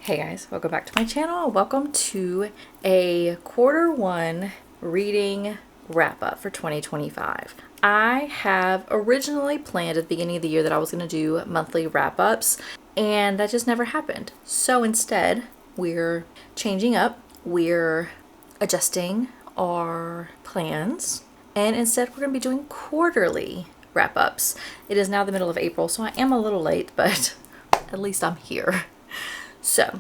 Hey guys, welcome back to my channel. Welcome to a quarter one reading wrap up for 2025. I have originally planned at the beginning of the year that I was going to do monthly wrap ups, and that just never happened. So instead, we're changing up, we're adjusting our plans, and instead, we're going to be doing quarterly wrap ups. It is now the middle of April, so I am a little late, but at least I'm here. So,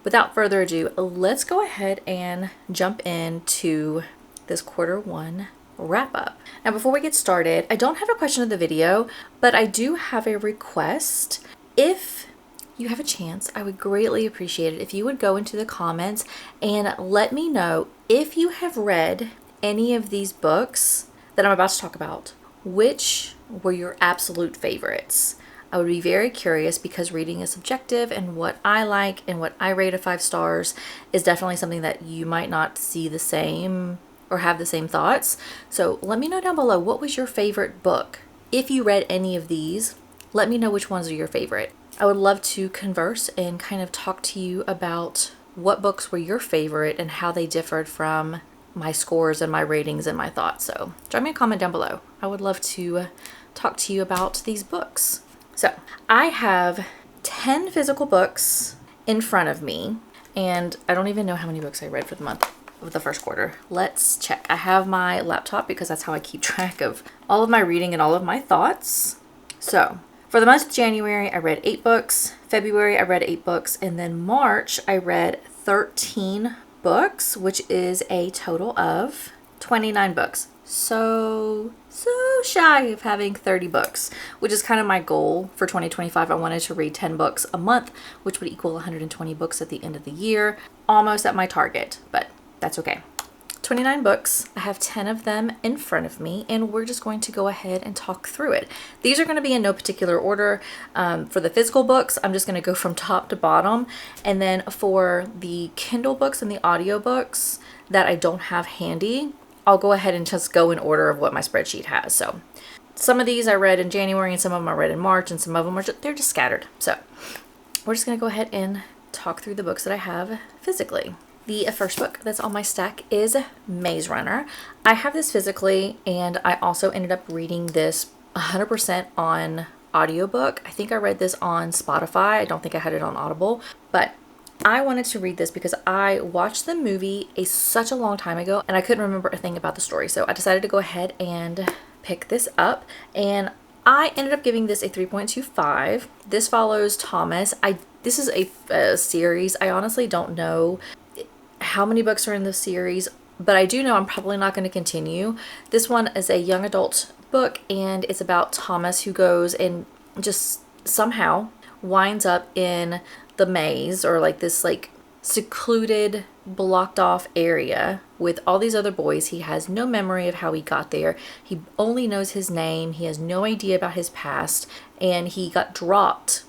without further ado, let's go ahead and jump into this quarter one wrap up. Now, before we get started, I don't have a question of the video, but I do have a request. If you have a chance, I would greatly appreciate it if you would go into the comments and let me know if you have read any of these books that I'm about to talk about. Which were your absolute favorites? I would be very curious because reading is subjective, and what I like and what I rate at 5 stars is definitely something that you might not see the same or have the same thoughts. So let me know down below, what was your favorite book? If you read any of these, let me know which ones are your favorite. I would love to converse and kind of talk to you about what books were your favorite and how they differed from my scores and my ratings and my thoughts. So drop me a comment down below. I would love to talk to you about these books. So I have 10 physical books in front of me, and I don't even know how many books I read for the month of the first quarter. Let's check. I have my laptop because that's how I keep track of all of my reading and all of my thoughts. So for the month of January, I read 8 books. February, I read 8 books. And then March, I read 13 books, which is a total of 29 books. So shy of having 30 books, which is kind of my goal for 2025. I wanted to read 10 books a month, which would equal 120 books at the end of the year. Almost at my target, but that's okay. 29 books. I have 10 of them in front of me, and we're just going to go ahead and talk through it. These are going to be in no particular order. For the physical books, I'm just going to go from top to bottom. And then for the Kindle books and the audio books that I don't have handy, I'll go ahead and just go in order of what my spreadsheet has. So some of these I read in January, and some of them I read in March, and some of them are they're just scattered. So we're just going to go ahead and talk through the books that I have physically. The first book that's on my stack is Maze Runner. I have this physically, and I also ended up reading this 100% on audiobook. I think I read this on Spotify. I don't think I had it on Audible, but I wanted to read this because I watched the movie such a long time ago, and I couldn't remember a thing about the story. So I decided to go ahead and pick this up, and I ended up giving this a 3.25. This follows Thomas. This is a series. I honestly don't know how many books are in the series, but I do know I'm probably not going to continue. This one is a young adult book, and it's about Thomas, who goes and just somehow winds up in the maze, or like this like secluded, blocked off area with all these other boys. He has no memory of how he got there. He only knows his name. He has no idea about his past, and he got dropped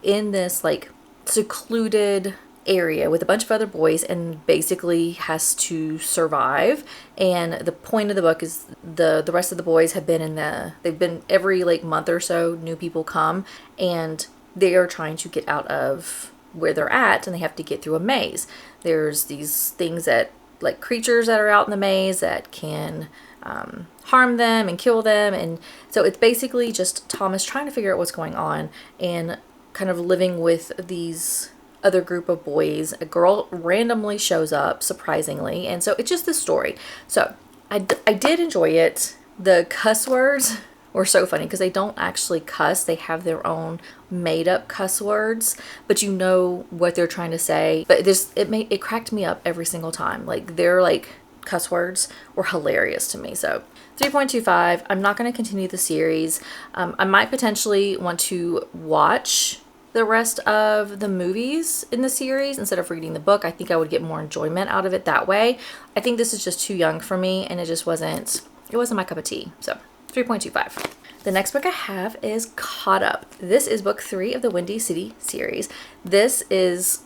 in this like secluded area with a bunch of other boys and basically has to survive. And the point of the book is the rest of the boys have been they've been every like month or so, new people come, and they are trying to get out of where they're at, and they have to get through a maze. There's these things that like creatures that are out in the maze that can harm them and kill them, and so it's basically just Thomas trying to figure out what's going on and kind of living with these other group of boys. A girl randomly shows up, surprisingly, and so it's just this story. So I did enjoy it. The cuss words were so funny because they don't actually cuss. They have their own made up cuss words, but you know what they're trying to say. But it cracked me up every single time. Like their like cuss words were hilarious to me. So 3.25. I'm not going to continue the series. I might potentially want to watch the rest of the movies in the series instead of reading the book. I think I would get more enjoyment out of it that way. I think this is just too young for me, and it wasn't my cup of tea. So 3.25. The next book I have is Caught Up. This is book 3 of the Windy City series. This is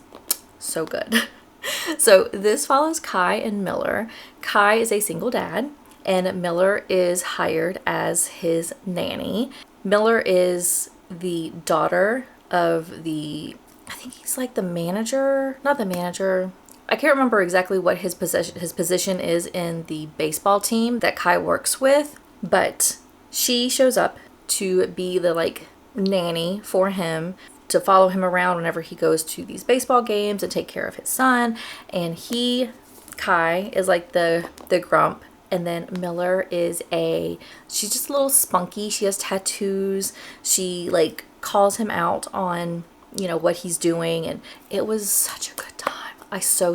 so good. So this follows Kai and Miller. Kai is a single dad, and Miller is hired as his nanny. Miller is the daughter of the I think he's like the manager, not the manager. I can't remember exactly what his position is in the baseball team that Kai works with, but she shows up to be the like nanny for him, to follow him around whenever he goes to these baseball games and take care of his son. And Kai is like the grump, and then Miller is she's just a little spunky. She has tattoos. She like calls him out on, you know, what he's doing, and it was such a good time. I so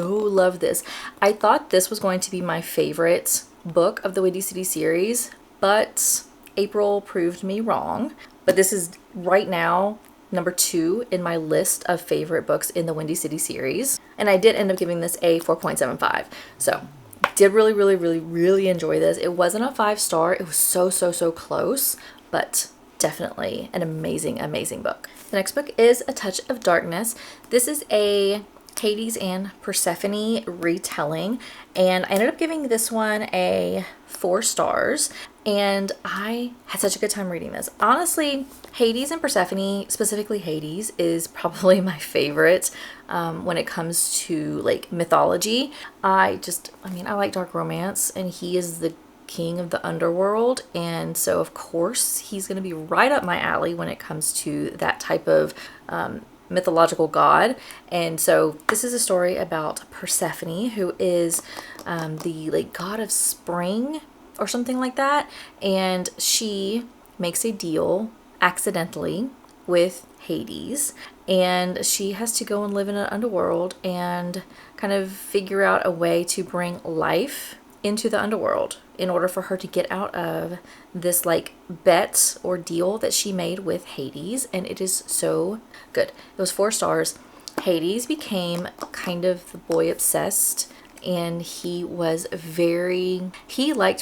love this. I thought this was going to be my favorite book of the Windy City series, but April proved me wrong. But this is right now number 2 in my list of favorite books in the Windy City series. And I did end up giving this a 4.75. So did really enjoy this. It wasn't a 5-star. It was so close, but definitely an amazing book. The next book is A Touch of Darkness. This is a Hades and Persephone retelling, and I ended up giving this one a 4 stars, and I had such a good time reading this. Honestly, Hades and Persephone, specifically Hades, is probably my favorite when it comes to like mythology. I like dark romance, and he is the king of the underworld, and so of course he's going to be right up my alley when it comes to that type of mythological god. And so this is a story about Persephone, who is the like god of spring or something like that, and she makes a deal accidentally with Hades, and she has to go and live in an underworld and kind of figure out a way to bring life into the underworld in order for her to get out of this like bet or deal that she made with Hades. And it is so good. It was 4 stars. Hades became kind of the boy obsessed, and he liked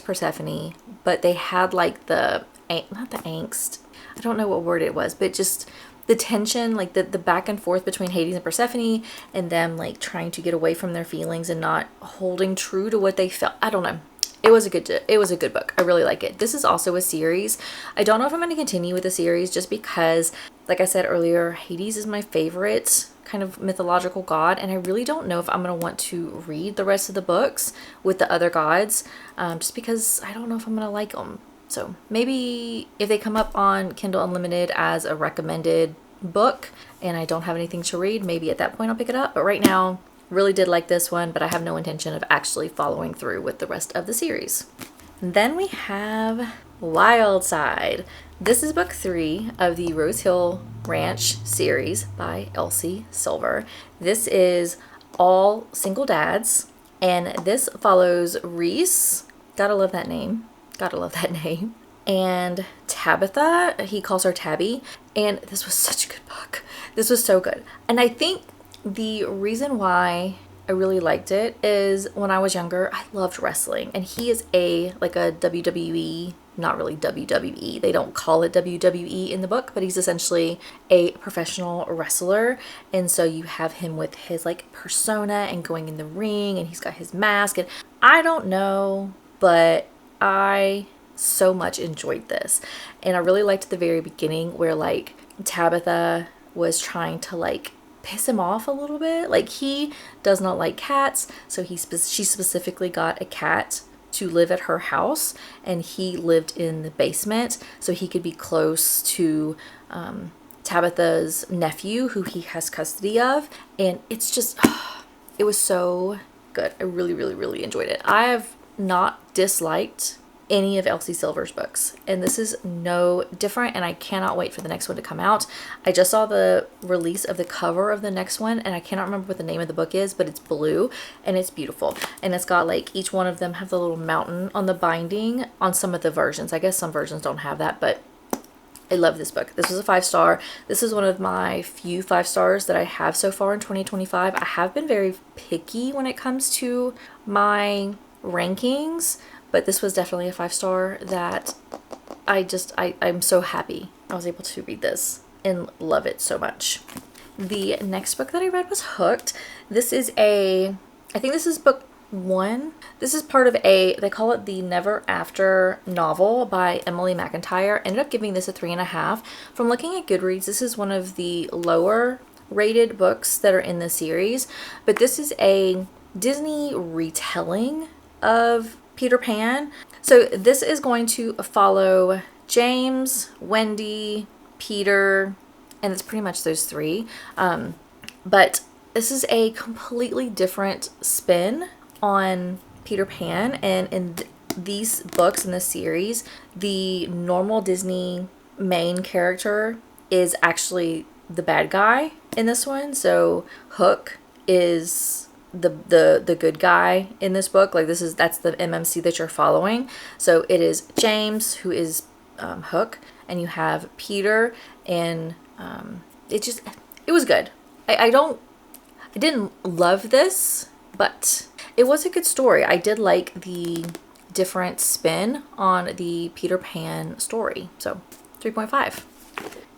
Persephone, but they had like not the angst, I don't know what word it was, but just the tension, like the back and forth between Hades and Persephone, and them like trying to get away from their feelings and not holding true to what they felt. I don't know. It was a good book. I really like it. This is also a series. I don't know if I'm going to continue with the series, just because, like I said earlier, Hades is my favorite kind of mythological god, and I really don't know if I'm going to want to read the rest of the books with the other gods, just because I don't know if I'm going to like them. So maybe if they come up on Kindle Unlimited as a recommended book and I don't have anything to read, maybe at that point I'll pick it up. But right now, really did like this one, but I have no intention of actually following through with the rest of the series. And then we have Wild Side. This is book 3 of the Rose Hill Ranch series by Elsie Silver. This is all single dads, and this follows Reese. Gotta love that name. And Tabitha, he calls her Tabby, and this was such a good book. This was so good. And I think the reason why I really liked it is when I was younger, I loved wrestling, and he is a WWE, not really WWE. They don't call it WWE in the book, but he's essentially a professional wrestler. And so you have him with his like persona and going in the ring, and he's got his mask, and I don't know, but I so much enjoyed this. And I really liked the very beginning where like Tabitha was trying to like piss him off a little bit. Like, he does not like cats, so she specifically got a cat to live at her house, and he lived in the basement so he could be close to Tabitha's nephew, who he has custody of. And it's just it was so good. I really enjoyed it. I have not disliked any of Elsie Silver's books, and this is no different, and I cannot wait for the next one to come out. I just saw the release of the cover of the next one, and I cannot remember what the name of the book is, but it's blue and it's beautiful, and it's got like each one of them have the little mountain on the binding on some of the versions. I guess some versions don't have that, but I love this book. This was a 5-star. This is one of my few 5 stars that I have so far in 2025. I have been very picky when it comes to my rankings, but this was definitely a 5-star that I'm so happy I was able to read this and love it so much. The next book that I read was Hooked. This is I think this is book 1. This is part of they call it the Never After novel by Emily McIntyre. Ended up giving this a 3.5. From looking at Goodreads, this is one of the lower rated books that are in the series, but this is a Disney retelling of Peter Pan. So this is going to follow James, Wendy, Peter, and it's pretty much those three. But this is a completely different spin on Peter Pan, and in these books in this series, the normal Disney main character is actually the bad guy in this one. So Hook is the good guy in this book. Like that's the MMC that you're following. So it is James who is Hook, and you have Peter, and it was good. I didn't love this, but it was a good story. I did like the different spin on the Peter Pan story. So 3.5.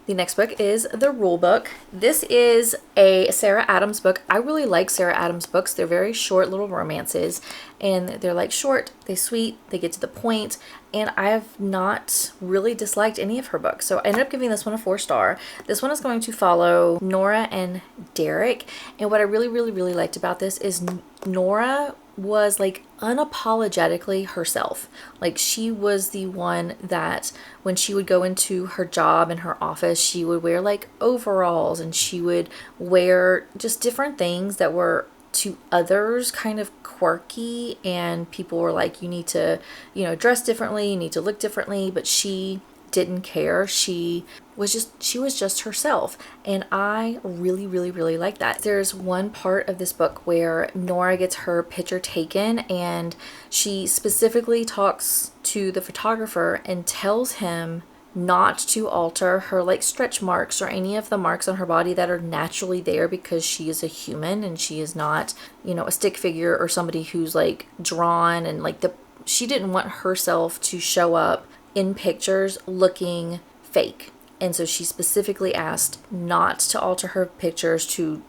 The next book is The Rule Book. This is a Sarah Adams book. I really like Sarah Adams books. They're very short little romances, and they're like short, they're sweet, they get to the point, and I have not really disliked any of her books. So I ended up giving this one a 4-star. This one is going to follow Nora and Derek, and what I really, really, really liked about this is Nora was like unapologetically herself. Like she was the one that when she would go into her job in her office, she would wear like overalls, and she would wear just different things that were to others kind of quirky, and people were like, you need to, dress differently, you need to look differently, but she didn't care. She was just herself, and I really, really, really like that. There's one part of this book where Nora gets her picture taken, and she specifically talks to the photographer and tells him not to alter her like stretch marks or any of the marks on her body that are naturally there, because she is a human and she is not, a stick figure or somebody who's like drawn, and like she didn't want herself to show up in pictures looking fake. And so she specifically asked not to alter her pictures, to,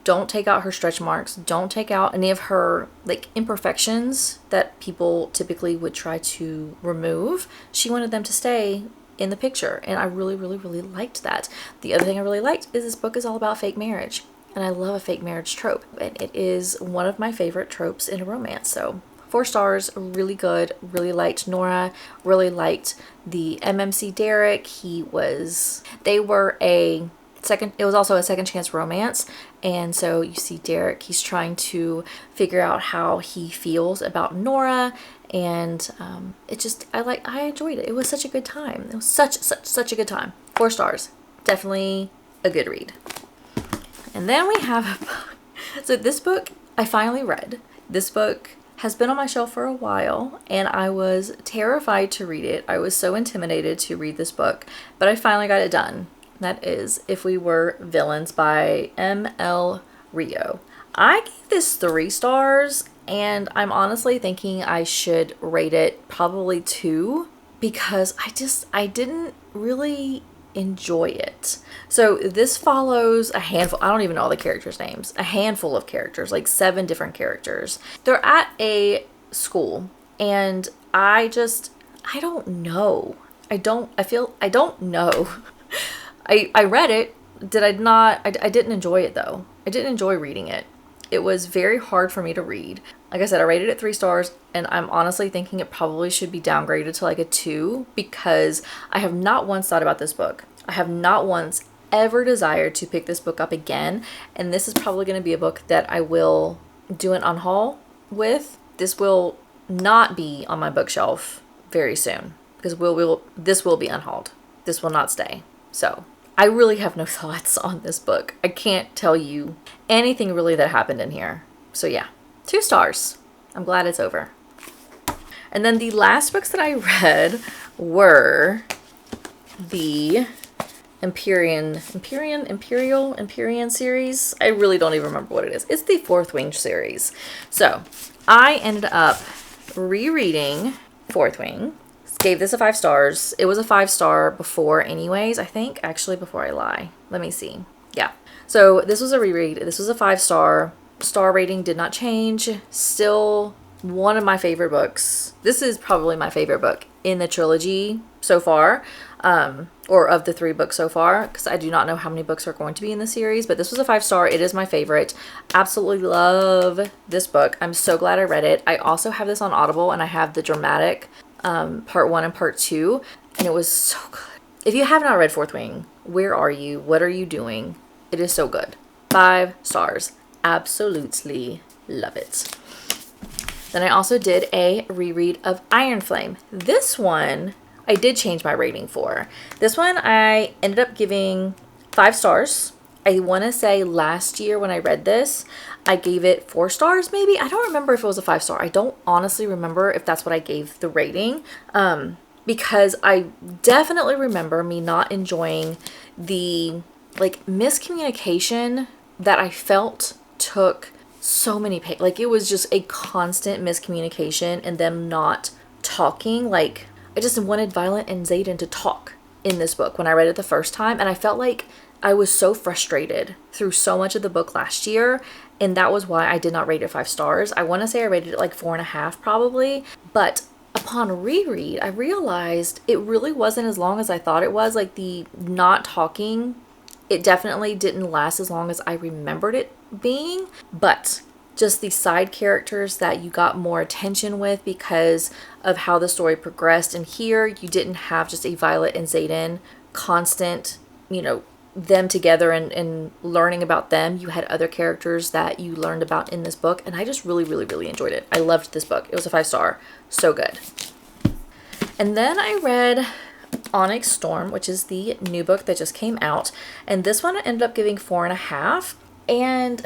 don't take out her stretch marks, don't take out any of her like imperfections that people typically would try to remove. She wanted them to stay in the picture, and I really, really, really liked that. The other thing I really liked is this book is all about fake marriage, and I love a fake marriage trope, and it is one of my favorite tropes in a romance. So 4 stars, really good. Really liked Nora, really liked the MMC Derek. It was also a second chance romance. And so you see Derek, he's trying to figure out how he feels about Nora. And I enjoyed it. It was such a good time. It was such a good time. 4 stars. Definitely a good read. And then we have a book. So this book I finally read. This book has been on my shelf for a while, and I was terrified to read it. I was so intimidated to read this book, but I finally got it done. That is If We Were Villains by M.L. Rio. I gave this 3 stars, and I'm honestly thinking I should rate it probably 2, because I didn't really enjoy it. So this follows a handful, I don't even know all the characters' names, a handful of characters, like 7 different characters. They're at a school, and I don't know. I don't know. I read it. I didn't enjoy it though. I didn't enjoy reading it. It was very hard for me to read. Like I said, I rated it 3 stars, and I'm honestly thinking it probably should be downgraded to like a 2, because I have not once thought about this book. I have not once ever desired to pick this book up again, and this is probably going to be a book that I will do an unhaul with. This will not be on my bookshelf very soon, because this will be unhauled. This will not stay. So I really have no thoughts on this book. I can't tell you anything really that happened in here. So yeah, 2 stars. I'm glad it's over. And then the last books that I read were the Empyrean series. I really don't even remember what it is. It's the Fourth Wing series. So I ended up rereading Fourth Wing. Gave this a 5 stars. It was a 5-star before anyways, I think. Actually, before I lie. Let me see. Yeah. So this was a reread. This was a 5-star. Star rating did not change. Still one of my favorite books. This is probably my favorite book in the trilogy so far. or of the 3 books so far, because I do not know how many books are going to be in the series, but this was a 5-star. It is my favorite. Absolutely love this book. I'm so glad I read it. I also have this on Audible, and I have the dramatic part 1 and part 2, and it was so good. If you have not read Fourth Wing, where are you? What are you doing? It is so good. 5 stars. Absolutely love it. Then I also did a reread of Iron Flame. This one I did change my rating for. This one I ended up giving 5 stars. I want to say last year when I read this, I gave it 4 stars maybe. I don't remember if it was a 5-star. I don't honestly remember if that's what I gave the rating. Because I definitely remember me not enjoying the miscommunication that I felt took so many pages. Like, it was just a constant miscommunication and them not talking. Like, I just wanted Violet and Xaden to talk in this book when I read it the first time, and I felt like I was so frustrated through so much of the book last year, and that was why I did not rate it 5 stars. I want to say I rated it like 4.5 probably, but upon reread I realized it really wasn't as long as I thought it was. Like, the not talking, it definitely didn't last as long as I remembered it being, but just the side characters that you got more attention with because of how the story progressed. And here you didn't have just a Violet and Xaden constant, them together and learning about them. You had other characters that you learned about in this book, and I just really, really, really enjoyed it. I loved this book. It was a 5-star. So good. And then I read Onyx Storm, which is the new book that just came out, and this one I ended up giving 4.5, and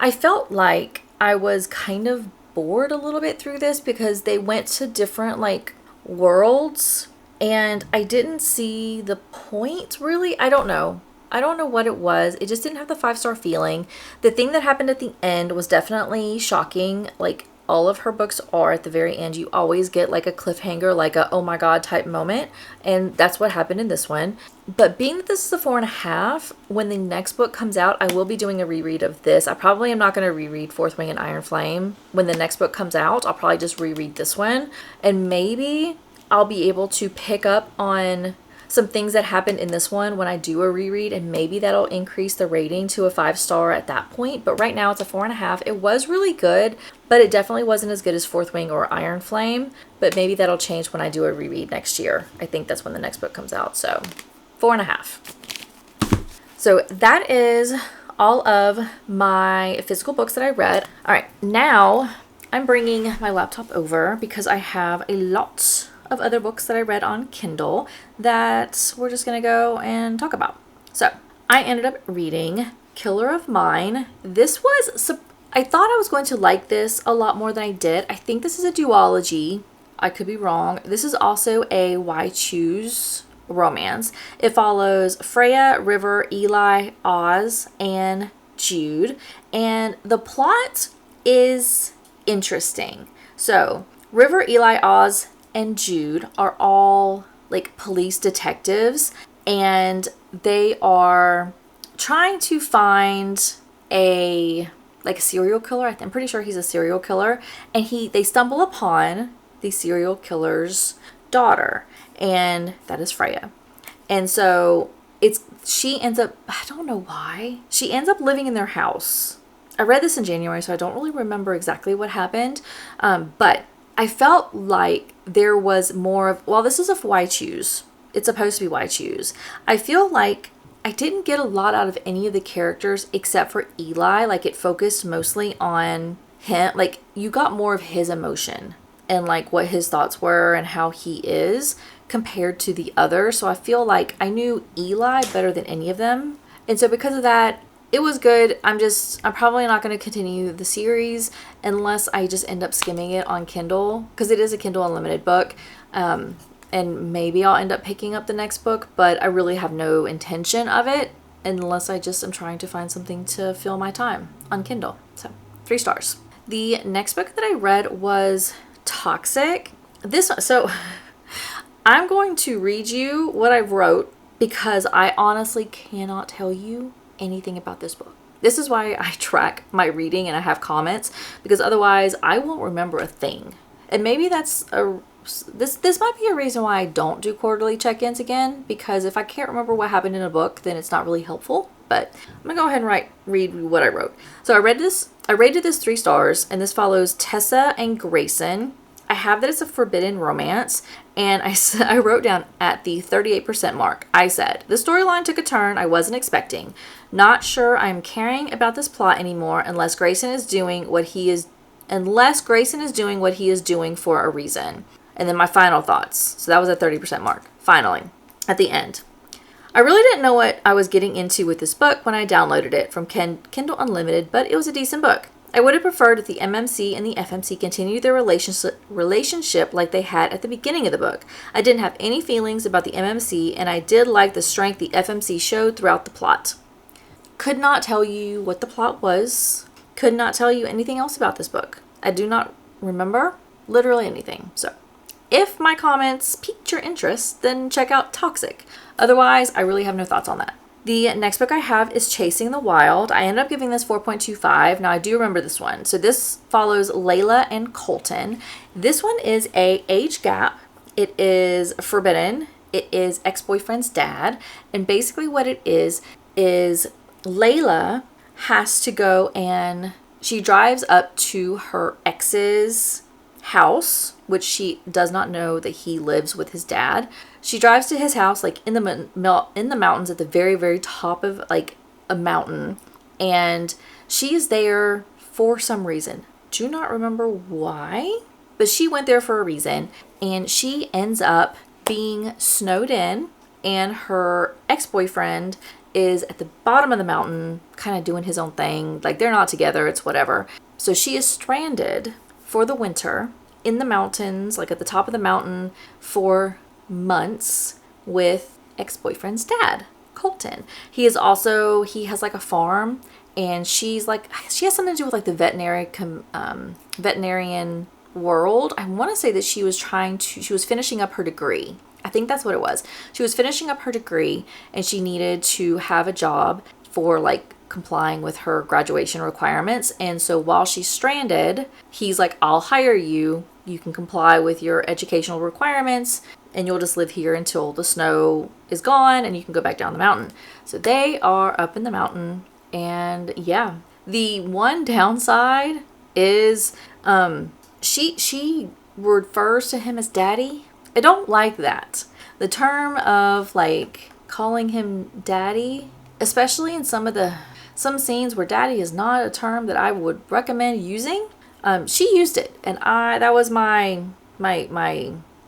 I felt like I was kind of bored a little bit through this because they went to different worlds, and I didn't see the point really. I don't know what it was. It just didn't have the 5-star feeling. The thing that happened at the end was definitely shocking. Like all of her books are, at the very end you always get like a cliffhanger, like a oh my god type moment, and that's what happened in this one. But being that this is a 4.5, when the next book comes out, I will be doing a reread of this. I probably am not going to reread Fourth Wing and Iron Flame. When the next book comes out, I'll probably just reread this one, and maybe I'll be able to pick up on some things that happened in this one when I do a reread, and maybe that'll increase the rating to a 5-star at that point. But right now it's a 4.5. It was really good, but it definitely wasn't as good as Fourth Wing or Iron Flame. But maybe that'll change when I do a reread next year. I think that's when the next book comes out. So 4.5. So that is all of my physical books that I read. All right, now I'm bringing my laptop over because I have a lot of other books that I read on Kindle that we're just gonna go and talk about. So I ended up reading Killer of Mine. This was, I thought I was going to like this a lot more than I did. I think this is a duology. I could be wrong. This is also a Why Choose romance. It follows Freya, River, Eli, Oz, and Jude. And the plot is interesting. So River, Eli, Oz, and Jude are all like police detectives, and they are trying to find a serial killer. I'm pretty sure he's a serial killer, and they stumble upon the serial killer's daughter, and that is Freya. And so she ends up, I don't know why, she ends up living in their house. I read this in January, so I don't really remember exactly what happened, but I felt like there was more of, well, this is a Why Choose. It's supposed to be Why Choose. I feel like I didn't get a lot out of any of the characters except for Eli. Like, it focused mostly on him. Like, you got more of his emotion and like what his thoughts were and how he is compared to the others. So I feel like I knew Eli better than any of them. And so because of that, it was good. I'm probably not going to continue the series unless I just end up skimming it on Kindle, because it is a Kindle Unlimited book. And maybe I'll end up picking up the next book, but I really have no intention of it unless I just am trying to find something to fill my time on Kindle. So 3 stars. The next book that I read was Toxic. So I'm going to read you what I wrote because I honestly cannot tell you anything about this book. This is why I track my reading and I have comments, because otherwise I won't remember a thing. And maybe that's this might be a reason why I don't do quarterly check-ins again, because if I can't remember what happened in a book, then it's not really helpful. But I'm gonna go ahead and read what I wrote. So I rated this 3 stars, and this follows Tessa and Grayson. I have that it's a forbidden romance, and I wrote down at the 38% mark. I said, the storyline took a turn I wasn't expecting. Not sure I'm caring about this plot anymore unless Grayson is doing what he is doing for a reason. And then my final thoughts. So that was at 30% mark. Finally, at the end. I really didn't know what I was getting into with this book when I downloaded it from Kindle Unlimited, but it was a decent book. I would have preferred if the MMC and the FMC continued their relationship like they had at the beginning of the book. I didn't have any feelings about the MMC, and I did like the strength the FMC showed throughout the plot. Could not tell you what the plot was. Could not tell you anything else about this book. I do not remember literally anything. So, if my comments piqued your interest, then check out Toxic. Otherwise, I really have no thoughts on that. The next book I have is Chasing the Wild. I ended up giving this 4.25. Now, I do remember this one. So this follows Layla and Colton. This one is a age gap. It is forbidden. It is ex-boyfriend's dad. And basically what it is Layla has to go and she drives up to her ex's house, which she does not know that he lives with his dad. She drives to his house like in the mountains at the very, very top of like a mountain, and she is there for some reason. Do not remember why, but she went there for a reason, and she ends up being snowed in, and her ex-boyfriend is at the bottom of the mountain kind of doing his own thing. Like, they're not together, it's whatever. So she is stranded for the winter in the mountains, like at the top of the mountain for months with ex-boyfriend's dad, Colton. He has like a farm, and she has something to do with like the veterinarian world. I want to say that she was finishing up her degree. I think that's what it was. She was finishing up her degree, and she needed to have a job for like complying with her graduation requirements. And so while she's stranded, he's like, I'll hire you. You can comply with your educational requirements, and you'll just live here until the snow is gone and you can go back down the mountain. So they are up in the mountain, and yeah. The one downside is she refers to him as daddy. I don't like that. The term of like calling him daddy, especially in some scenes where daddy is not a term that I would recommend using. She used it, and that was my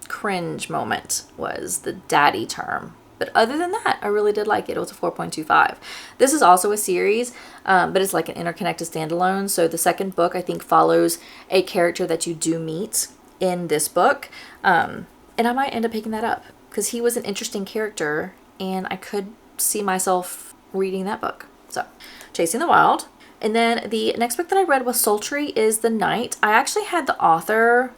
cringe moment, was the daddy term. But other than that, I really did like it. It was a 4.25. This is also a series, but it's like an interconnected standalone. So the second book, I think, follows a character that you do meet in this book. And I might end up picking that up because he was an interesting character, and I could see myself reading that book. So, Chasing the Wild. And then the next book that I read was Sultry is the Night. I actually had the author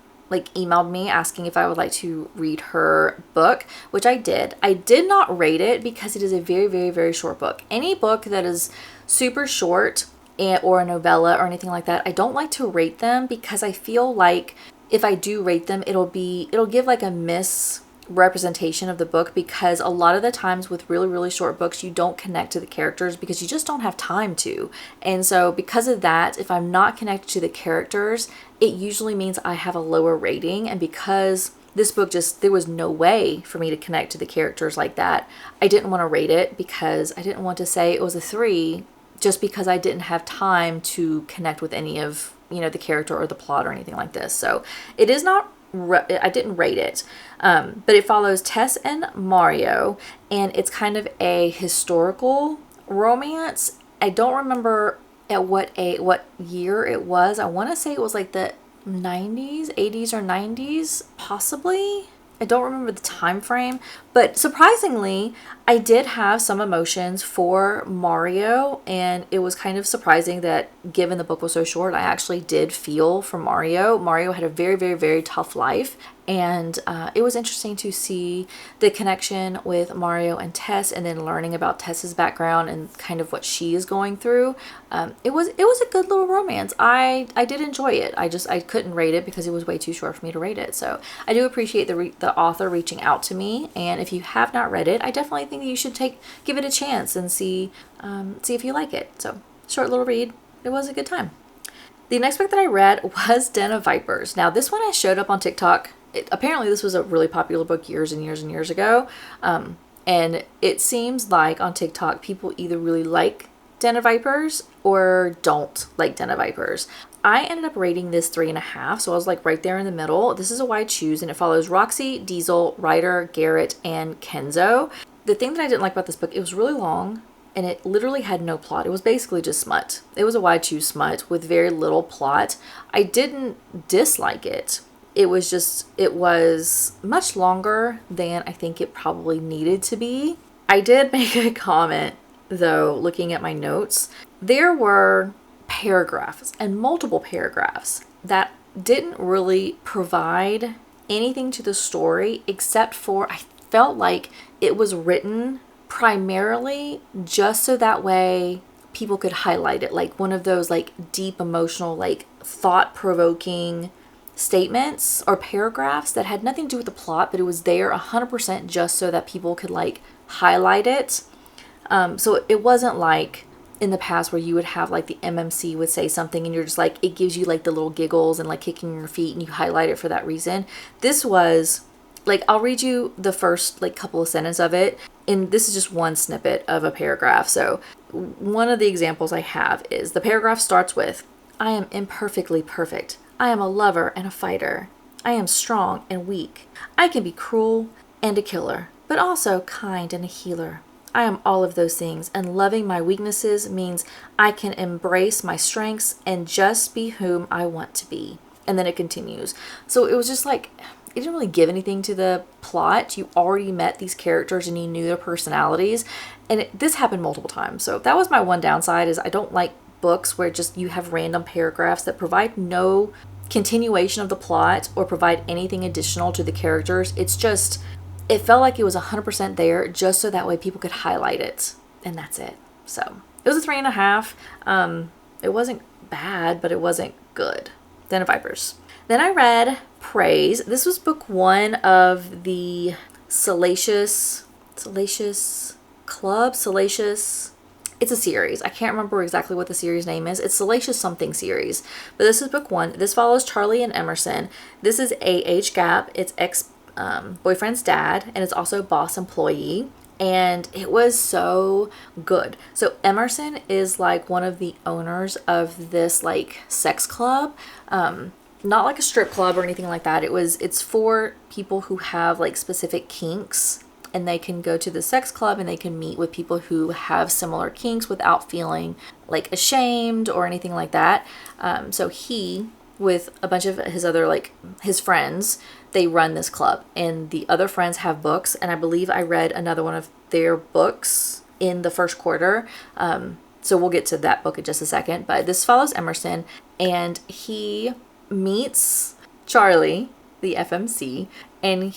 emailed me asking if I would like to read her book, which I did. I did not rate it because it is a very, very, very short book. Any book that is super short or a novella or anything like that, I don't like to rate them because I feel like if I do rate them, it'll give like a misrepresentation of the book, because a lot of the times with really, really short books, you don't connect to the characters because you just don't have time to. And so because of that, if I'm not connected to the characters, it usually means I have a lower rating. And because this book there was no way for me to connect to the characters like that, I didn't want to rate it because I didn't want to say it was a 3 just because I didn't have time to connect with any of, the character or the plot or anything like this. So it is not, I didn't rate it, but it follows Tess and Mario, and it's kind of a historical romance. I don't remember at what year it was. I want to say it was like the 90s, 80s or 90s, possibly. I don't remember the time frame, but surprisingly, I did have some emotions for Mario, and it was kind of surprising that given the book was so short, I actually did feel for Mario. Mario had a very, very, very tough life, And it was interesting to see the connection with Mario and Tess, and then learning about Tess's background and kind of what she is going through. It was a good little romance. I did enjoy it. I couldn't rate it because it was way too short for me to rate it. So I do appreciate the author reaching out to me. And if you have not read it, I definitely think that you should give it a chance and see if you like it. So short little read. It was a good time. The next book that I read was Den of Vipers. Now this one I showed up on TikTok. Apparently this was a really popular book years and years and years ago. And it seems like on TikTok, people either really like Den of Vipers or don't like Den of Vipers. I ended up rating this 3.5, so I was like right there in the middle. This is a why choose, and it follows Roxy, Diesel, Ryder, Garrett, and Kenzo. The thing that I didn't like about this book, it was really long, and it literally had no plot. It was basically just smut. It was a why choose smut with very little plot. I didn't dislike it. It was much longer than I think it probably needed to be. I did make a comment, though, looking at my notes. There were paragraphs and multiple paragraphs that didn't really provide anything to the story, except for I felt like it was written primarily just so that way people could highlight it, like one of those like deep emotional, like thought-provoking statements or paragraphs that had nothing to do with the plot, but it was there 100% just so that people could like highlight it. So it wasn't like in the past where you would have like the MMC would say something and you're just like, it gives you like the little giggles and like kicking your feet and you highlight it for that reason. This was like, I'll read you the first like couple of sentences of it, and this is just one snippet of a paragraph. So one of the examples I have is the paragraph starts with, I am imperfectly perfect. I am a lover and a fighter. I am strong and weak. I can be cruel and a killer, but also kind and a healer. I am all of those things, and loving my weaknesses means I can embrace my strengths and just be whom I want to be. And then it continues. So it was just like, it didn't really give anything to the plot. You already met these characters and you knew their personalities. And this happened multiple times. So that was my one downside, is I don't like books where just you have random paragraphs that provide no continuation of the plot or provide anything additional to the characters. It's just, it felt like it was 100% there just so that way people could highlight it. And that's it. So it was a 3.5. It wasn't bad, but it wasn't good. Den of Vipers. Then I read Praise. This was book 1 of the Salacious Club. It's a series. I can't remember exactly what the series name is. It's Salacious something series. But this is book 1. This follows Charlie and Emerson. This is a age gap. It's boyfriend's dad, and it's also boss employee. And it was so good. So Emerson is like one of the owners of this like sex club. Not like a strip club or anything like that. It's for people who have like specific kinks, and they can go to the sex club and they can meet with people who have similar kinks without feeling like ashamed or anything like that. So he, with a bunch of his other like his friends, they run this club, and the other friends have books, and I believe I read another one of their books in the first quarter. So we'll get to that book in just a second, but this follows Emerson, and he meets Charlie, the FMC, and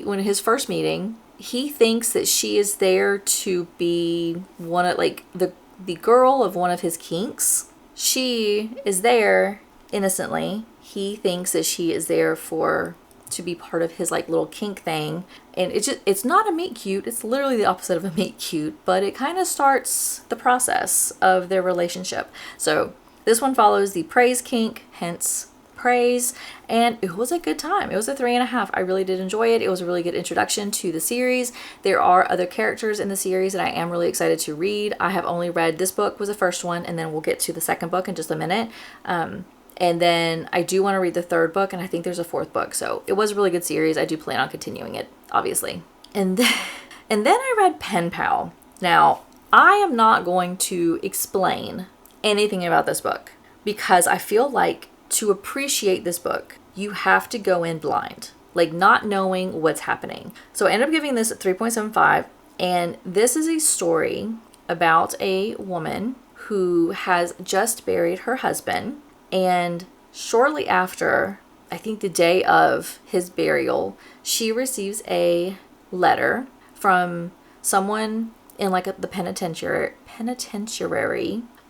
when his first meeting, he thinks that she is there to be one of like the girl of one of his kinks. She is there innocently. He thinks that she is there to be part of his like little kink thing, and it's not a meet cute. It's literally the opposite of a meet cute, but it kind of starts the process of their relationship. So this one follows the Praise kink, hence Praise, and it was a good time. It was a 3.5. I really did enjoy it. It was a really good introduction to the series. There are other characters in the series that I am really excited to read. I have only read this book, was the first one, and then we'll get to the second book in just a minute. And then I do want to read the third book, and I think there's a fourth book. So it was a really good series. I do plan on continuing it, obviously. And then I read Pen Pal. Now, I am not going to explain anything about this book because I feel like to appreciate this book, you have to go in blind, like not knowing what's happening. So I ended up giving this a 3.75, and this is a story about a woman who has just buried her husband, and shortly after I think the day of his burial, she receives a letter from someone in like the penitentiary,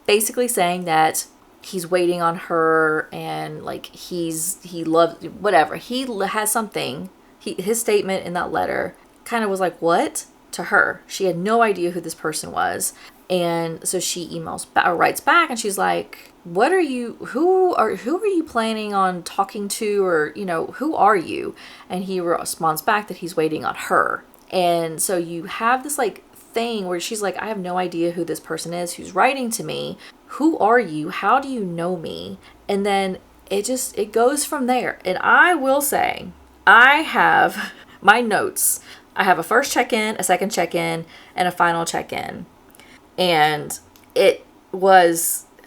basically saying that he's waiting on her and like he loves whatever. He has something. His statement in that letter kind of was like, what? To her. She had no idea who this person was. And so she writes back and she's like, who are you planning on talking to, or, who are you? And he responds back that he's waiting on her. And so you have this like thing where she's like, I have no idea who this person is who's writing to me. Who are you? How do you know me? And then it goes from there. And I will say, I have my notes. I have a first check-in, a second check-in, and a final check-in. And I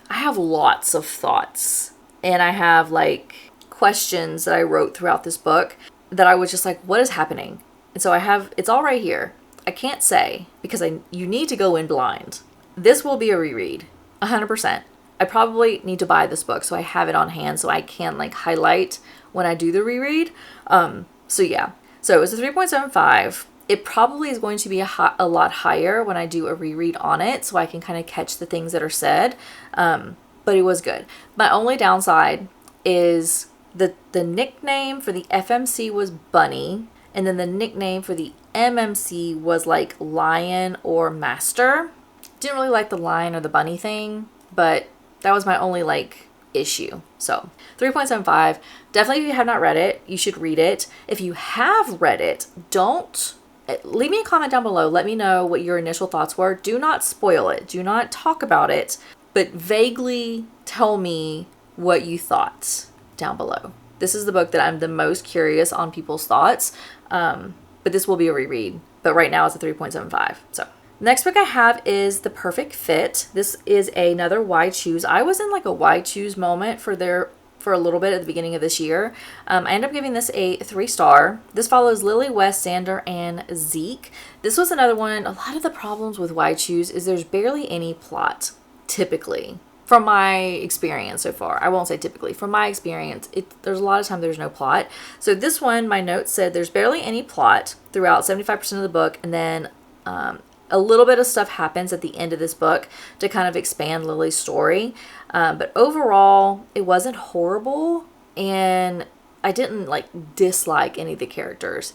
have lots of thoughts. And I have like questions that I wrote throughout this book that I was just like, what is happening? And so it's all right here. I can't say because you need to go in blind. This will be a reread, 100%. I probably need to buy this book so I have it on hand so I can like highlight when I do the reread. So yeah. So it was a 3.75. It probably is going to be a lot higher when I do a reread on it so I can kind of catch the things that are said. But it was good. My only downside is the nickname for the FMC was Bunny, and then the nickname for the MMC was like Lion or Master. Didn't really like the lion or the bunny thing, but that was my only like issue. So 3.75. Definitely, if you have not read it, you should read it. If you have read it, leave me a comment down below. Let me know what your initial thoughts were. Do not spoil it. Do not talk about it, but vaguely tell me what you thought down below. This is the book that I'm the most curious on people's thoughts. But this will be a reread. But right now it's a 3.75. So next book I have is The Perfect Fit. This is another Why Choose. I was in like a Why Choose moment for a little bit at the beginning of this year. I ended up giving this a 3-star. This follows Lily, Wes, Xander, and Zeke. This was another one. A lot of the problems with Why Choose is there's barely any plot, typically. From my experience so far. I won't say typically. From my experience, there's a lot of time there's no plot. So this one, my notes said there's barely any plot throughout 75% of the book, and then a little bit of stuff happens at the end of this book to kind of expand Lily's story. But overall, it wasn't horrible, and I didn't like dislike any of the characters.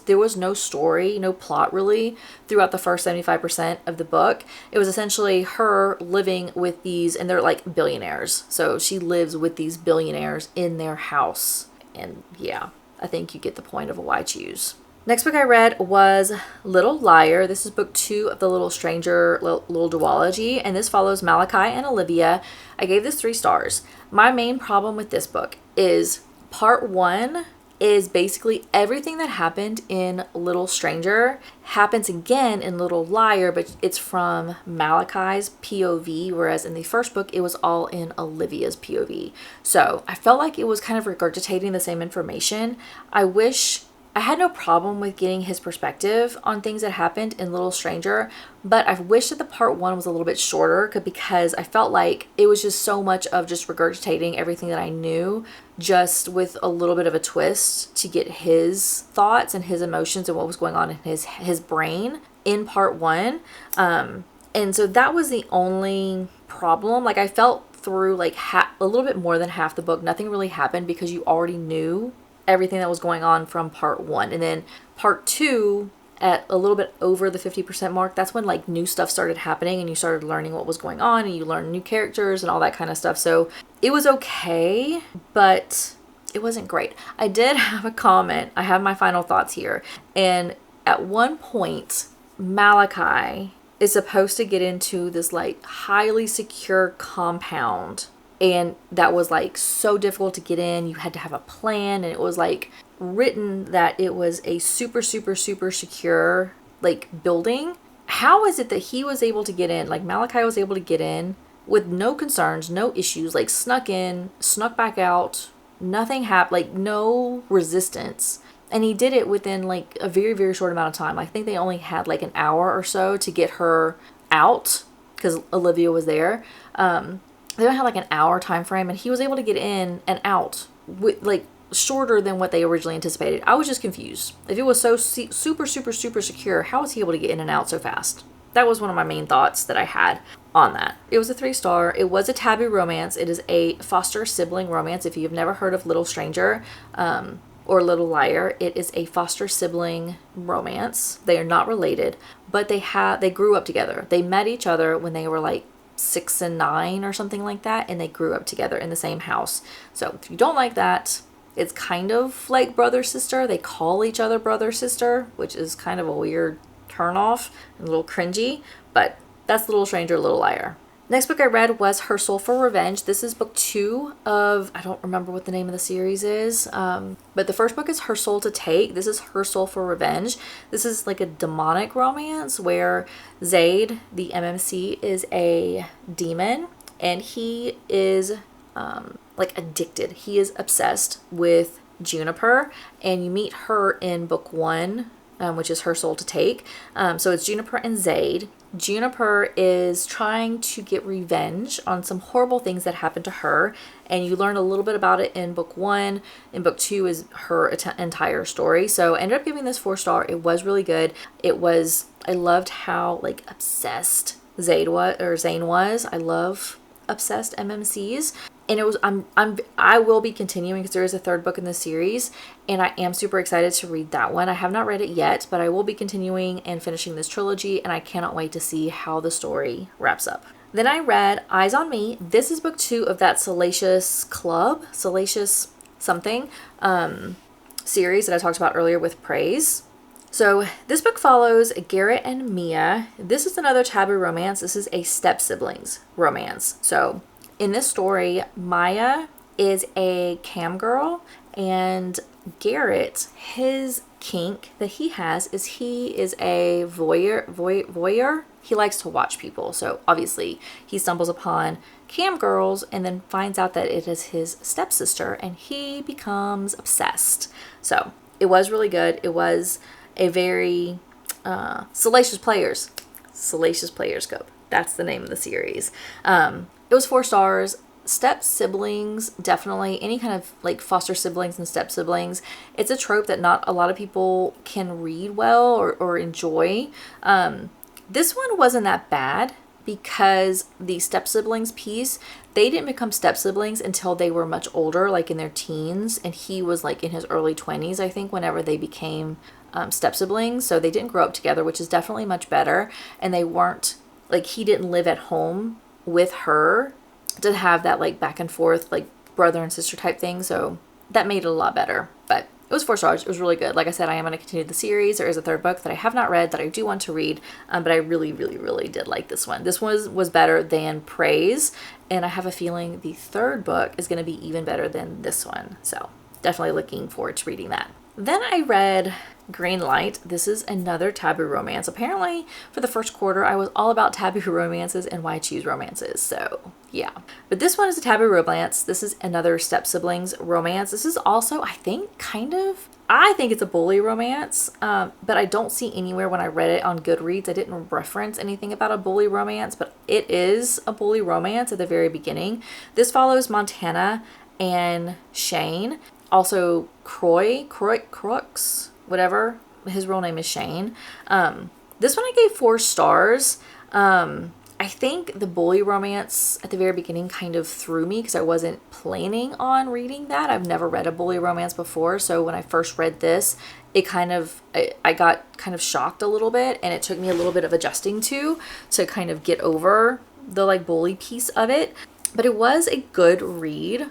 There was no story, no plot really throughout the first 75% of the book. It was essentially her living with these, and they're like billionaires. So she lives with these billionaires in their house. And yeah, I think you get the point of a Why Choose. Next book I read was Little Liar. This is book 2 of the Little Stranger Little duology, and this follows Malachi and Olivia. I gave this 3 stars. My main problem with this book is part 1 is basically everything that happened in Little Stranger happens again in Little Liar, but it's from Malachi's POV, whereas in the first book, it was all in Olivia's POV. So I felt like it was kind of regurgitating the same information. I had no problem with getting his perspective on things that happened in Little Stranger, but I wish that the part 1 was a little bit shorter because I felt like it was just so much of just regurgitating everything that I knew, just with a little bit of a twist to get his thoughts and his emotions and what was going on in his brain in part 1. And so that was the only problem. Like I felt through like a little bit more than half the book, nothing really happened because you already knew everything that was going on from part 1. And then part 2 at a little bit over the 50% mark, that's when like new stuff started happening and you started learning what was going on and you learned new characters and all that kind of stuff. So it was okay, but it wasn't great. I did have a comment. I have my final thoughts here. And at one point, Malachi is supposed to get into this like highly secure compound, and that was like so difficult to get in. You had to have a plan, and it was like written that it was a super, super, super secure like building. How is it that he was able to get in? Like Malachi was able to get in with no concerns, no issues, like snuck in, snuck back out, nothing happened, like no resistance. And he did it within like a very, very short amount of time. I think they only had like an hour or so to get her out because Olivia was there. They only had like an hour time frame, and he was able to get in and out with like shorter than what they originally anticipated. I was just confused. If it was so super, super, super secure, how was he able to get in and out so fast? That was one of my main thoughts that I had on that. It was a 3-star. It was a taboo romance. It is a foster sibling romance. If you've never heard of Little Stranger or Little Liar, it is a foster sibling romance. They are not related, but they grew up together. They met each other when they were like 6 and 9 or something like that, and they grew up together in the same house. So if you don't like that, it's kind of like brother sister. They call each other brother sister, which is kind of a weird turn off, a little cringy, but that's Little Stranger, Little Liar. Next book I read was Her Soul for Revenge. This is book 2 of, I don't remember what the name of the series is, but the first book is Her Soul to Take. This is Her Soul for Revenge. This is like a demonic romance where Zaid, the MMC, is a demon, and he is like addicted. He is obsessed with Juniper, and you meet her in book 1, which is Her Soul to Take. So it's Juniper and Zaid. Juniper is trying to get revenge on some horrible things that happened to her, and you learn a little bit about it in book 1. In book 2 is her entire story. So I ended up giving this 4-star. It was really good. I loved how like obsessed Zane was. I love obsessed MMCs. And it was, I will be continuing because there is a 3rd book in the series, and I am super excited to read that one. I have not read it yet, but I will be continuing and finishing this trilogy, and I cannot wait to see how the story wraps up. Then I read Eyes on Me. This is book 2 of that Salacious something series that I talked about earlier with Praise. So this book follows Garrett and Mia. This is another taboo romance. This is a step-siblings romance. So in this story, Maya is a cam girl, and Garrett, his kink that he is a voyeur. He likes to watch people. So obviously he stumbles upon cam girls and then finds out that it is his stepsister, and he becomes obsessed. So it was really good. It was a very Salacious Players Scope. That's the name of the series. It was 4 stars. Step siblings, definitely. Any kind of like foster siblings and step siblings. It's a trope that not a lot of people can read well or enjoy. This one wasn't that bad because the step siblings piece, they didn't become step siblings until they were much older, like in their teens. And he was like in his early 20s, I think, whenever they became step siblings. So they didn't grow up together, which is definitely much better. And they weren't like, he didn't live at home with her to have that like back and forth like brother and sister type thing, so that made it a lot better. But it was 4 stars. It was really good. Like I said, I am going to continue the series. There is a 3rd book that I have not read that I do want to read, but I really, really, really did like this one. This one was better than Praise, and I have a feeling the 3rd book is going to be even better than this one, so definitely looking forward to reading that. Then I read Green Light. This is another taboo romance. Apparently, for the first quarter, I was all about taboo romances and why I choose romances. So, yeah. But this one is a taboo romance. This is another step siblings romance. This is also, I think, I think it's a bully romance, but I don't see anywhere when I read it on Goodreads. I didn't reference anything about a bully romance, but it is a bully romance at the very beginning. This follows Montana and Shane. Also, Crooks, whatever. His real name is Shane. This one I gave 4 stars. I think the bully romance at the very beginning kind of threw me because I wasn't planning on reading that. I've never read a bully romance before. So when I first read this, I got kind of shocked a little bit, and it took me a little bit of adjusting to kind of get over the like bully piece of it. But it was a good read.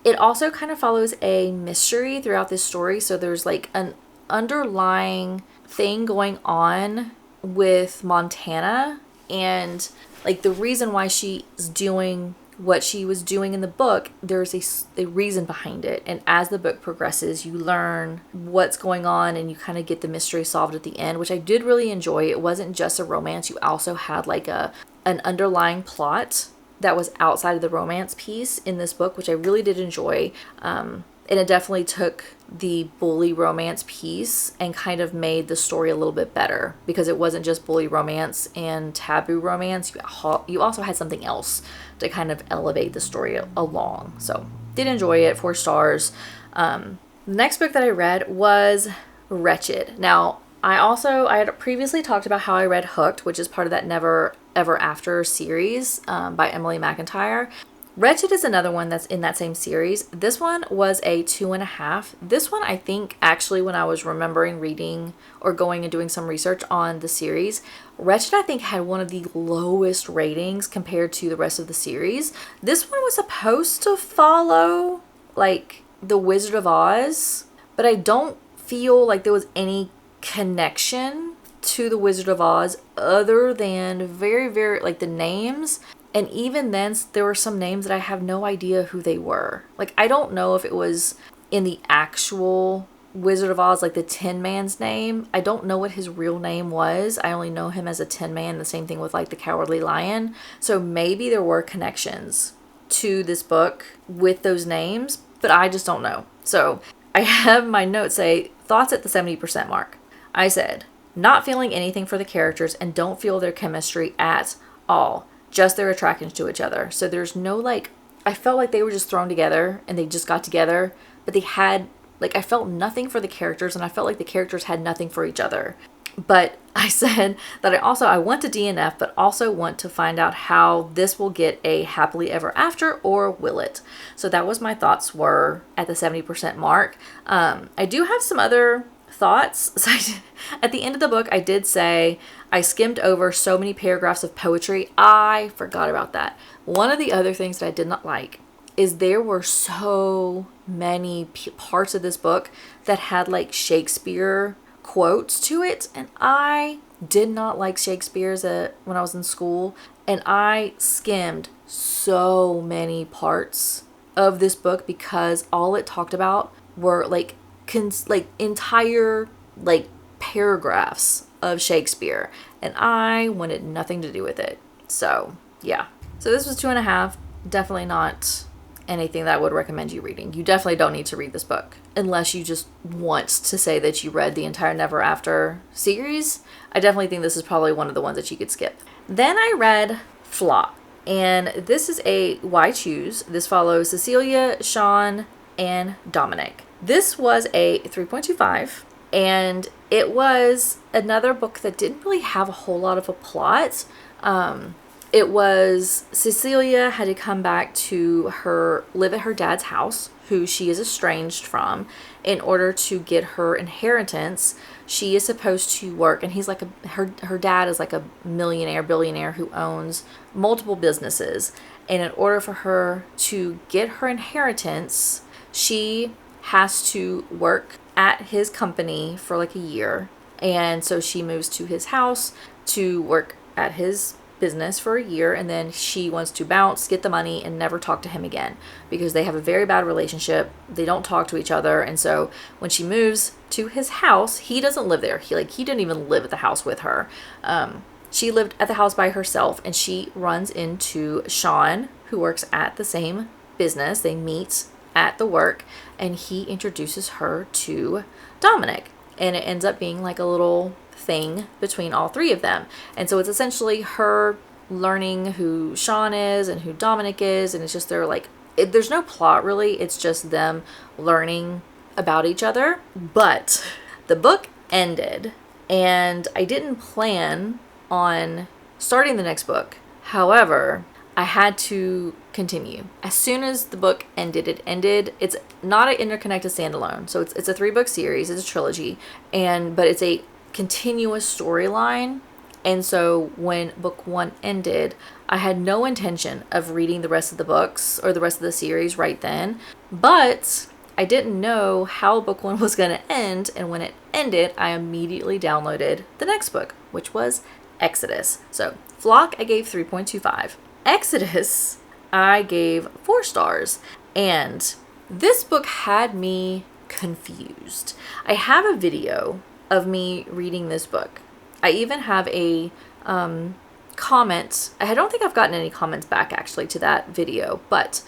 It also kind of follows a mystery throughout this story. So there's like an underlying thing going on with Montana, and like the reason why she's doing what she was doing in the book, there's a reason behind it. And as the book progresses, you learn what's going on and you kind of get the mystery solved at the end, which I did really enjoy. It wasn't just a romance. You also had like an underlying plot that was outside of the romance piece in this book, which I really did enjoy. And it definitely took the bully romance piece and kind of made the story a little bit better, because it wasn't just bully romance and taboo romance. You also had something else to kind of elevate the story along. So Did enjoy it, 4 stars. The next book that I read was Wretched. Now, I had previously talked about how I read Hooked, which is part of that Never Ever After series by Emily McIntyre. Wretched is another one that's in that same series. This one was a 2.5. This one, I think, actually, when I was remembering reading or going and doing some research on the series, Wretched, I think, had one of the lowest ratings compared to the rest of the series. This one was supposed to follow, like, The Wizard of Oz, but I don't feel like there was any connection to The Wizard of Oz other than very, very, like, the names. And even then, there were some names that I have no idea who they were. Like, I don't know if it was in the actual Wizard of Oz, like the Tin Man's name. I don't know what his real name was. I only know him as a Tin Man. The same thing with, like, the Cowardly Lion. So maybe there were connections to this book with those names, but I just don't know. So I have my notes say, thoughts at the 70% mark. I said, not feeling anything for the characters and don't feel their chemistry at all. Just their attraction to each other. So there's no, like, I felt like they were just thrown together and they just got together, but they had, like, I felt nothing for the characters and I felt like the characters had nothing for each other. But I said that I want to DNF, but also want to find out how this will get a happily ever after, or will it? So that was my thoughts were at the 70% mark. I do have some other thoughts. So at the end of the book, I did say I skimmed over so many paragraphs of poetry. I forgot about that. One of the other things that I did not like is there were so many parts of this book that had, like, Shakespeare quotes to it. And I did not like Shakespeare when I was in school. And I skimmed so many parts of this book because all it talked about were, like, entire, like, paragraphs of Shakespeare, and I wanted nothing to do with it. So yeah, so this was 2.5. Definitely not anything that I would recommend you reading. You definitely don't need to read this book unless you just want to say that you read the entire Never After series. I definitely think this is probably one of the ones that you could skip. Then I read Flock, and this is a Why Choose. This follows Cecilia, Sean, and Dominic. This was a 3.25, and it was another book that didn't really have a whole lot of a plot. It was Cecilia had to come back to live at her dad's house, who she is estranged from, in order to get her inheritance. She is supposed to work, and he's like her dad is like a billionaire who owns multiple businesses. And in order for her to get her inheritance, she has to work at his company for like a year. And so she moves to his house to work at his business for a year, and then she wants to bounce, get the money, and never talk to him again because they have a very bad relationship. They don't talk to each other. And so when she moves to his house, he doesn't live there. He didn't even live at the house with her. She lived at the house by herself, and she runs into Sean, who works at the same business. They meet at the work, and he introduces her to Dominic, and it ends up being like a little thing between all three of them. And so it's essentially her learning who Sean is and who Dominic is, and it's just there's no plot really, it's just them learning about each other. But the book ended, and I didn't plan on starting the next book. However, I had to continue. As soon as the book ended, it ended. It's not an interconnected standalone. So it's a 3-book series. It's a trilogy. But it's a continuous storyline. And so when book 1 ended, I had no intention of reading the rest of the books or the rest of the series right then. But I didn't know how book 1 was going to end. And when it ended, I immediately downloaded the next book, which was Exodus. So Flock, I gave 3.25. Exodus, I gave 4 stars. And this book had me confused. I have a video of me reading this book. I even have a comment. I don't think I've gotten any comments back actually to that video, but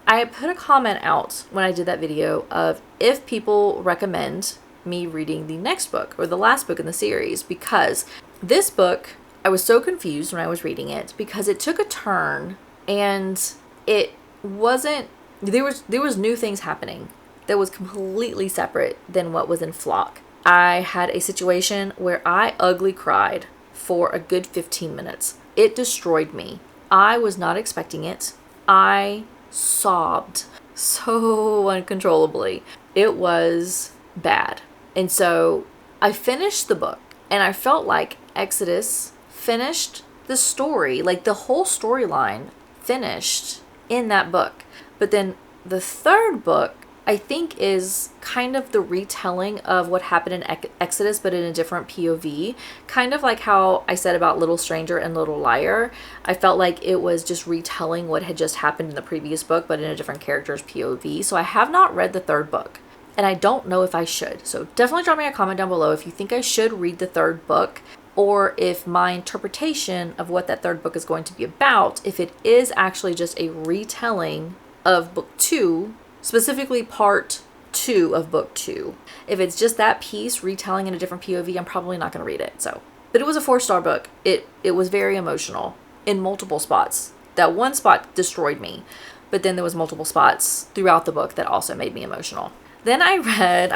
I put a comment out when I did that video of if people recommend me reading the next book or the last book in the series, because this book, I was so confused when I was reading it because it took a turn and it wasn't there was new things happening that was completely separate than what was in Flock. I had a situation where I ugly cried for a good 15 minutes. It destroyed me. I was not expecting it. I sobbed so uncontrollably. It was bad. And so I finished the book and I felt like Exodus finished the story, like the whole storyline finished in that book. But then the third book, I think, is kind of the retelling of what happened in Exodus, but in a different POV. Kind of like how I said about Little Stranger and Little Liar. I felt like it was just retelling what had just happened in the previous book, but in a different character's POV. So I have not read the third book, and I don't know if I should. So definitely drop me a comment down below if you think I should read the third book, or if my interpretation of what that third book is going to be about, if it is actually just a retelling of book 2, specifically part 2 of book 2. If it's just that piece retelling in a different POV, I'm probably not going to read it. So, but it was a 4-star book. It was very emotional in multiple spots. That one spot destroyed me, but then there was multiple spots throughout the book that also made me emotional. Then I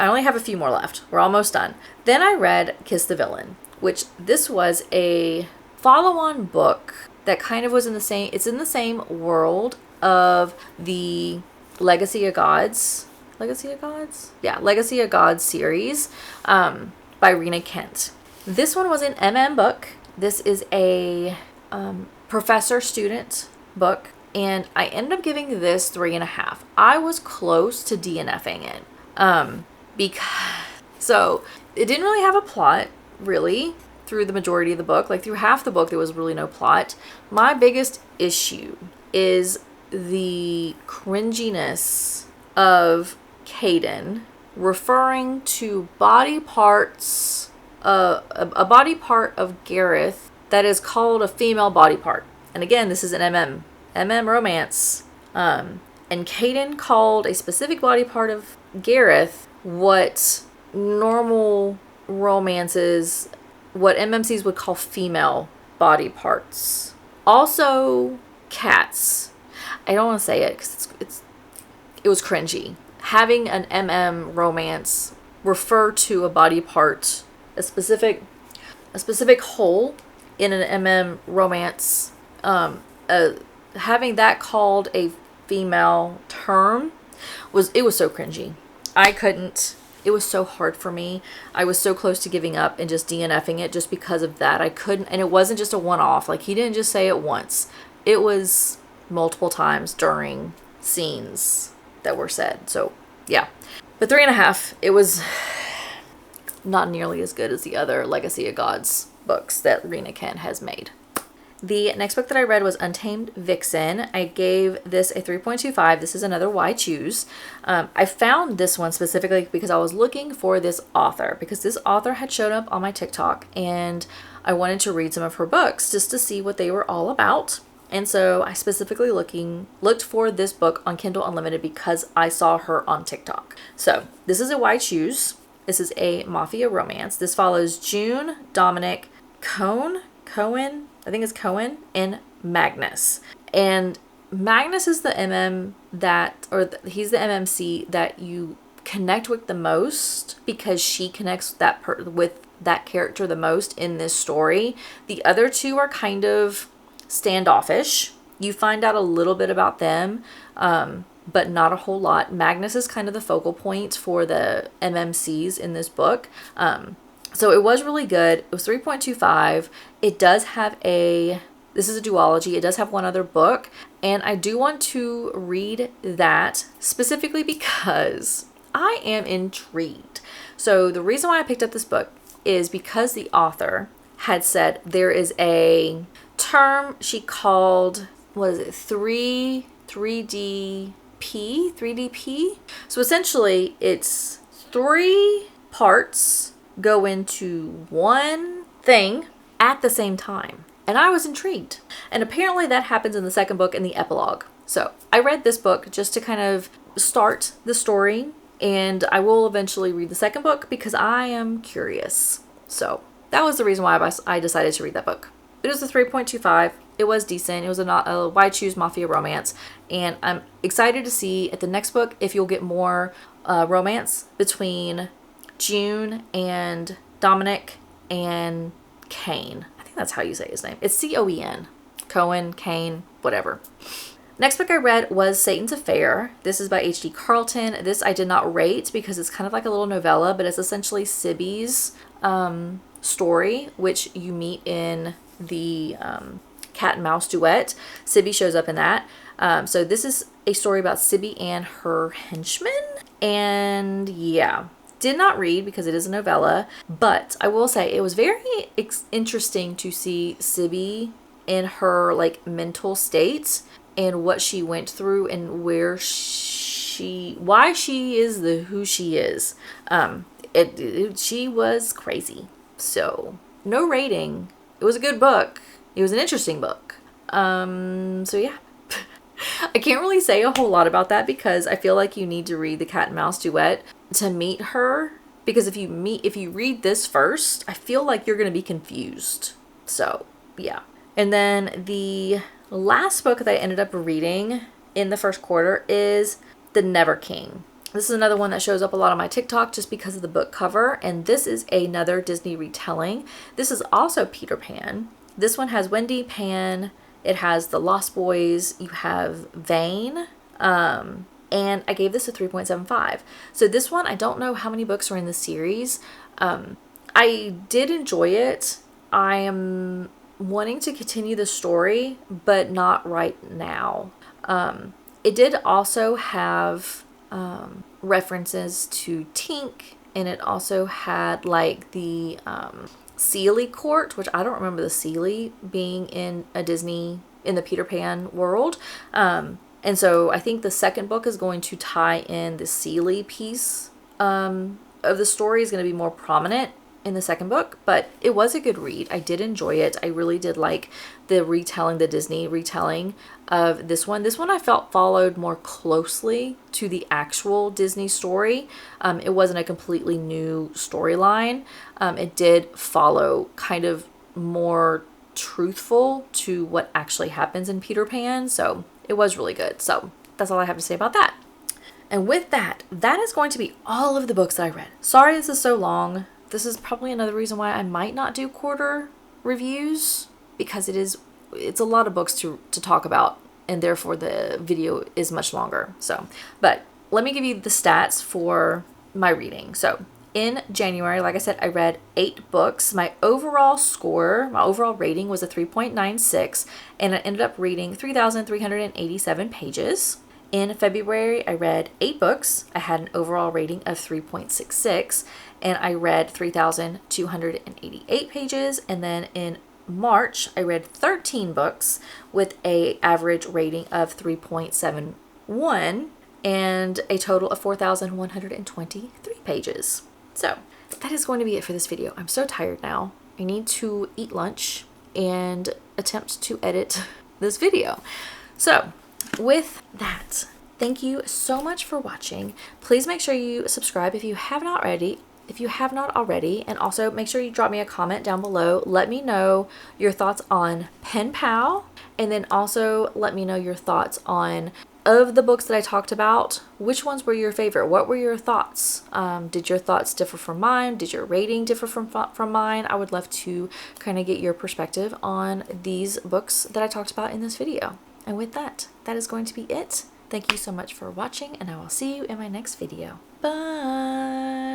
only have a few more left. We're almost done. Then I read Kiss the Villain, which this was a follow-on book that kind of was in the same world of the Legacy of Gods? Yeah, Legacy of Gods series by Rena Kent. This one was an book. This is a professor-student book, and I ended up giving this 3.5. I was close to DNFing it. So it didn't really have a plot, really, through the majority of the book. Like, through half the book, there was really no plot. My biggest issue is the cringiness of Caden referring to body parts, a body part of Gareth that is called a female body part. And again, this is an MM romance. And Caden called a specific body part of Gareth what normal romances, what MMCs would call female body parts. Also, cats. I don't want to say it because it was cringy. Having an romance refer to a body part, a specific hole in an romance, having that called a female term was so cringy. I couldn't. It was so hard for me. I was so close to giving up and just DNFing it just because of that. I couldn't, and it wasn't just a one-off. Like, he didn't just say it once. It was multiple times during scenes that were said. So, yeah. But 3.5, it was not nearly as good as the other Legacy of Gods books that Rena Kent has made. The next book that I read was Untamed Vixen. I gave this a 3.25. This is another Why Choose. I found this one specifically because I was looking for this author, because this author had showed up on my TikTok and I wanted to read some of her books just to see what they were all about. And so I specifically looked for this book on Kindle Unlimited because I saw her on TikTok. So this is a Why Choose. This is a mafia romance. This follows June, Dominic, Cohen, I think it's Cohen, and Magnus. And Magnus is the he's the MMC that you connect with the most because she connects with that character the most in this story. The other two are kind of standoffish. You find out a little bit about them, but not a whole lot. Magnus is kind of the focal point for the MMCs in this book. So it was really good. It was 3.25. It does have this is a duology. It does have one other book, and I do want to read that specifically because I am intrigued. So the reason why I picked up this book is because the author had said there is a term she called, what is it, 3DP? So essentially it's 3 parts go into one thing at the same time. And I was intrigued. And apparently that happens in the second book in the epilogue. So I read this book just to kind of start the story, and I will eventually read the second book because I am curious. So that was the reason why I decided to read that book. It was a 3.25. it was decent. It was a Why Choose Mafia romance. And I'm excited to see at the next book if you'll get more romance between June and Dominic and Kane. I think that's how you say his name. It's Coen. Cohen, Kane, whatever. Next book I read was Satan's Affair. This is by H.D. Carlton. This I did not rate because it's kind of like a little novella, but it's essentially Sibby's story, which you meet in the cat and mouse duet. Sibby shows up in that. So this is a story about Sibby and her henchmen. And yeah, did not read because it is a novella, but I will say it was very interesting to see Sibby in her like mental state and what she went through and why she is who she is. She was crazy. So no rating. It was a good book. It was an interesting book. So yeah. I can't really say a whole lot about that because I feel like you need to read the cat and mouse duet to meet her, because if you read this first, I feel like you're going to be confused. So yeah. And then the last book that I ended up reading in the first quarter is The Never King. This is another one that shows up a lot on my TikTok just because of the book cover, and this is another Disney retelling. This is also Peter Pan. This one has Wendy, Pan, it has the Lost Boys, you have Vane, and I gave this a 3.75. So this one, I don't know how many books are in the series. I did enjoy it. I am wanting to continue the story, but not right now. It did also have references to Tink, and it also had like the Sealy Court, which I don't remember the Sealy being in the Peter Pan world. And so I think the second book is going to tie in the Sealy piece of the story is going to be more prominent in the second book, but it was a good read. I did enjoy it. I really did like the Disney retelling of this one. This one I felt followed more closely to the actual Disney story. It wasn't a completely new storyline. It did follow kind of more truthful to what actually happens in Peter Pan. So it was really good. So that's all I have to say about that. And with that, that is going to be all of the books that I read. Sorry this is so long. This is probably another reason why I might not do quarter reviews, because it's a lot of books to talk about, and therefore the video is much longer. So, but let me give you the stats for my reading. So in January, like I said, I read 8 books. My overall rating was a 3.96, and I ended up reading 3,387 pages. In February, I read 8 books. I had an overall rating of 3.66, and I read 3,288 pages. And then in March, I read 13 books with an average rating of 3.71 and a total of 4,123 pages. So that is going to be it for this video. I'm so tired now. I need to eat lunch and attempt to edit this video. So with that, thank you so much for watching. Please make sure you subscribe if you have not already. And also make sure you drop me a comment down below. Let me know your thoughts on Pen Pal, and then also let me know your thoughts on, of the books that I talked about, which ones were your favorite? What were your thoughts? Did your thoughts differ from mine? Did your rating differ from mine? I would love to kind of get your perspective on these books that I talked about in this video. And with that, that is going to be it. Thank you so much for watching, and I will see you in my next video. Bye!